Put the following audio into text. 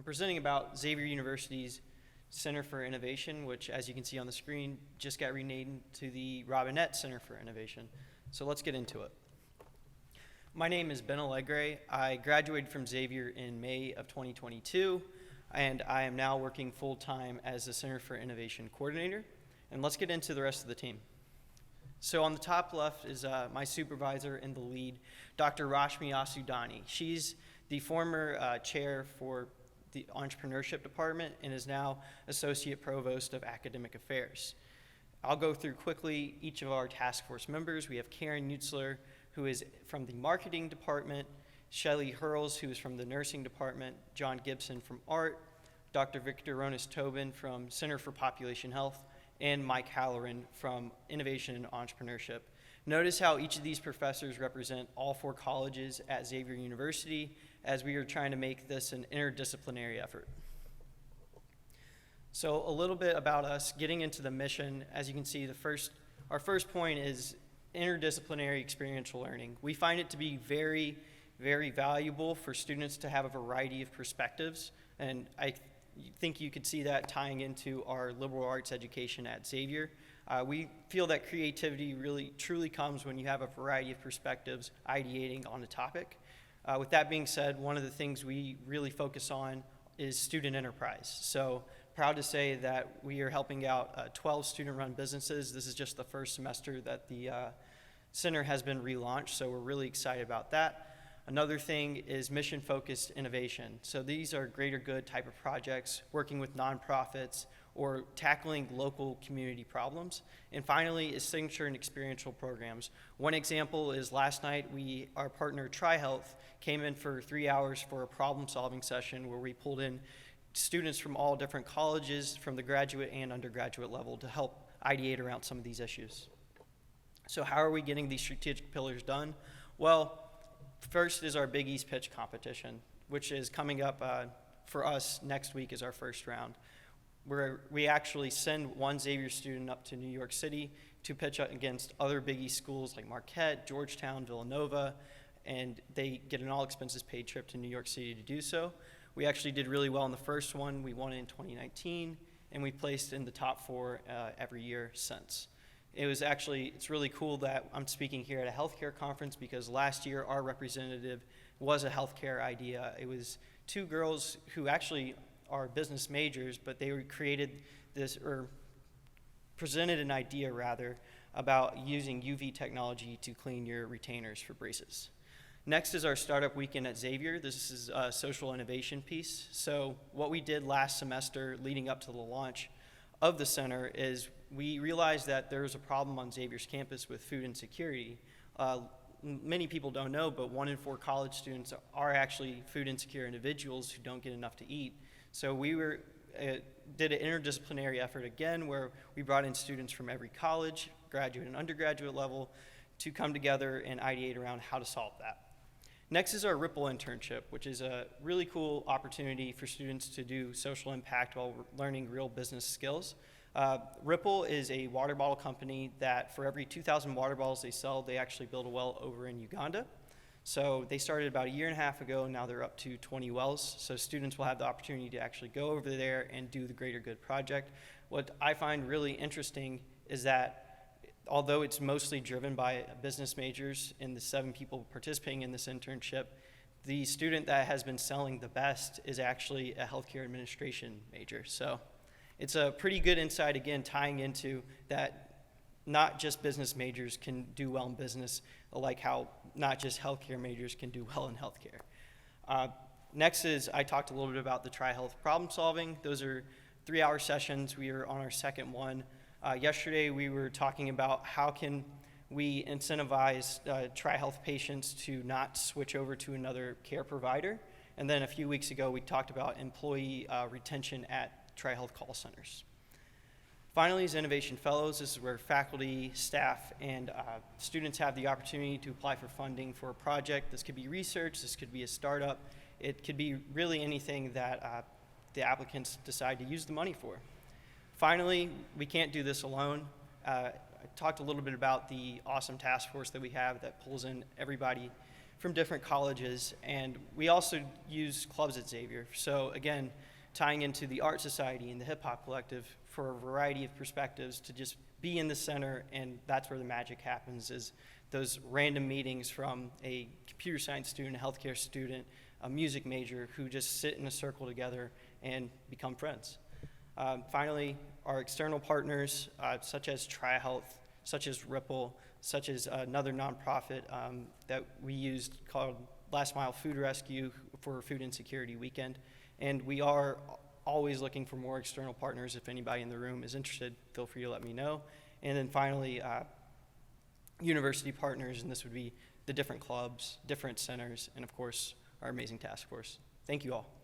I'm presenting about Xavier University's Center for Innovation, which, as you can see on the screen, just got renamed to the Robinette Center for Innovation. So let's get into it. My name is Ben Alegre. I graduated from Xavier in May of 2022, and I am now working full-time as the Center for Innovation Coordinator. And let's get into the rest of the team. So on the top left is my supervisor and the lead, Dr. Rashmi Asudani. She's the former chair for the entrepreneurship department and is now associate provost of academic affairs. I'll go through quickly each of our task force members. We have Karen Utzler, who is from the marketing department, Shelly Hurls, who is from the nursing department, John Gibson from art, Dr. Victor Ronas-Tobin from Center for Population Health, and Mike Halloran from Innovation and Entrepreneurship. Notice how each of these professors represent all 4 colleges at Xavier University, as we are trying to make this an interdisciplinary effort. So a little bit about us, getting into the mission. As you can see, our first point is interdisciplinary experiential learning. We find it to be very, very valuable for students to have a variety of perspectives, and I think you could see that tying into our liberal arts education at Xavier. We feel that creativity really truly comes when you have a variety of perspectives ideating on a topic. With that being said, one of the things we really focus on is student enterprise. So proud to say that we are helping out 12 student-run businesses. This is just the first semester that the center has been relaunched, so we're really excited about that. Another thing is mission-focused innovation. So these are greater good type of projects, working with nonprofits or tackling local community problems. And finally is signature and experiential programs. One example is last night our partner TriHealth came in for 3 hours for a problem-solving session where we pulled in students from all different colleges from the graduate and undergraduate level to help ideate around some of these issues. So how are we getting these strategic pillars done? Well, first is our Big East pitch competition, which is coming up for us next week is our first round, where we actually send one Xavier student up to New York City to pitch against other Big East schools like Marquette, Georgetown, Villanova, and they get an all-expenses-paid trip to New York City to do so. We actually did really well in the first one. We won it in 2019, and we placed in the top 4 every year since. It's really cool that I'm speaking here at a healthcare conference because last year our representative was a healthcare idea. It was 2 girls who actually are business majors, but they created this, or presented an idea rather, about using UV technology to clean your retainers for braces. Next is our startup weekend at Xavier. This is a social innovation piece. So what we did last semester leading up to the launch of the center is we realized that there was a problem on Xavier's campus with food insecurity. Many people don't know, but 1 in 4 college students are actually food insecure individuals who don't get enough to eat. So we did an interdisciplinary effort again where we brought in students from every college, graduate and undergraduate level, to come together and ideate around how to solve that. Next is our Ripple internship, which is a really cool opportunity for students to do social impact while learning real business skills. Ripple is a water bottle company that for every 2,000 water bottles they sell, they actually build a well over in Uganda. So they started about 1.5 years ago, and now they're up to 20 wells. So students will have the opportunity to actually go over there and do the greater good project. What I find really interesting is that although it's mostly driven by business majors and the 7 people participating in this internship, the student that has been selling the best is actually a healthcare administration major. So it's a pretty good insight, again, tying into that not just business majors can do well in business, like how not just healthcare majors can do well in healthcare. Next is, I talked a little bit about the TriHealth problem solving. Those are 3-hour sessions. We are on our second one. Yesterday we were talking about how can we incentivize TriHealth patients to not switch over to another care provider. And then a few weeks ago we talked about employee retention at TriHealth call centers. Finally is Innovation Fellows. This is where faculty, staff, and students have the opportunity to apply for funding for a project. This could be research, this could be a startup, it could be really anything that the applicants decide to use the money for. Finally, we can't do this alone. I talked a little bit about the awesome task force that we have that pulls in everybody from different colleges, and we also use clubs at Xavier. So again, tying into the Art Society and the Hip Hop Collective for a variety of perspectives to just be in the center, and that's where the magic happens, is those random meetings from a computer science student, a healthcare student, a music major, who just sit in a circle together and become friends. Finally, our external partners, such as TriHealth, such as Ripple, such as another nonprofit that we used called Last Mile Food Rescue for Food Insecurity Weekend. And we are always looking for more external partners. If anybody in the room is interested, feel free to let me know. And then finally, university partners, and this would be the different clubs, different centers, and of course, our amazing task force. Thank you all.